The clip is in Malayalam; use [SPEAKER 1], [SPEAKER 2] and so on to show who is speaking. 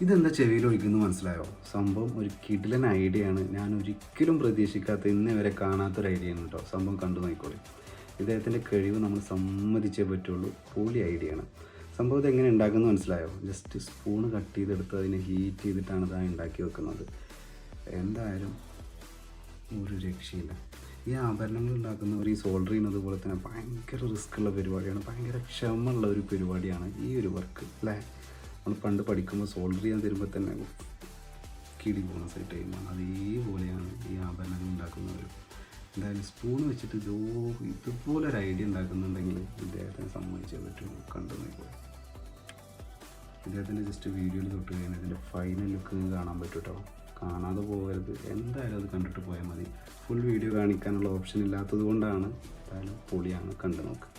[SPEAKER 1] ഇതെന്താ ചെവിയിൽ ഒഴിക്കുന്നു മനസ്സിലായോ? സംഭവം ഒരു കിടിലൻ ഐഡിയ ആണ്. ഞാൻ ഒരിക്കലും പ്രതീക്ഷിക്കാത്ത, ഇന്നേ വരെ കാണാത്തൊരു ഐഡിയ ആണ് കേട്ടോ. സംഭവം കണ്ടു നോക്കിക്കോളി. ഇദ്ദേഹത്തിൻ്റെ കഴിവ് നമ്മൾ സമ്മതിച്ചേ പറ്റുള്ളൂ. പൊളി ഐഡിയ ആണ്. സംഭവം ഇത് എങ്ങനെ ഉണ്ടാക്കുന്നത് മനസ്സിലായോ? ജസ്റ്റ് സ്പൂണ് കട്ട് ചെയ്തെടുത്ത് അതിനെ ഹീറ്റ് ചെയ്തിട്ടാണ് ഇതാ ഉണ്ടാക്കി വെക്കുന്നത്. എന്തായാലും ഒരു രക്ഷയില്ല. ഈ ആഭരണങ്ങൾ ഉണ്ടാക്കുന്നവർ ഈ സോൾഡർ ചെയ്യുന്നത് പോലെ തന്നെ ഭയങ്കര റിസ്ക് ഉള്ള പരിപാടിയാണ്. ഭയങ്കര ക്ഷമയുള്ള ഒരു പരിപാടിയാണ് ഈ ഒരു വർക്ക് അല്ലേ. നമ്മൾ പണ്ട് പഠിക്കുമ്പോൾ സോൾഡർ ചെയ്യാൻ തരുമ്പോൾ തന്നെ കിടി പോകുന്ന സെറ്റ് ചെയ്യുമ്പോൾ അതേപോലെയാണ് ഈ ആഭരണങ്ങൾ ഉണ്ടാക്കുന്നവർ. എന്തായാലും സ്പൂൺ വെച്ചിട്ട് ഇതുപോലൊരു ഐഡിയ ഉണ്ടാക്കുന്നുണ്ടെങ്കിൽ ഇദ്ദേഹത്തിന് സമ്മതിച്ചേ പറ്റുള്ളൂ. കണ്ടു നോക്കുക. ഇദ്ദേഹത്തിൻ്റെ ജസ്റ്റ് വീഡിയോയിൽ തൊട്ട് കഴിഞ്ഞാൽ ഇതിൻ്റെ ഫൈനൽ ലുക്ക് കാണാൻ പറ്റും കേട്ടോ. കാണാതെ പോകരുത്. എന്തായാലും അത് കണ്ടിട്ട് പോയാൽ മതി. ഫുൾ വീഡിയോ കാണിക്കാനുള്ള ഓപ്ഷൻ ഇല്ലാത്തത് കൊണ്ടാണ്. എന്തായാലും പൊളിയാണ്, കണ്ടു നോക്കുക.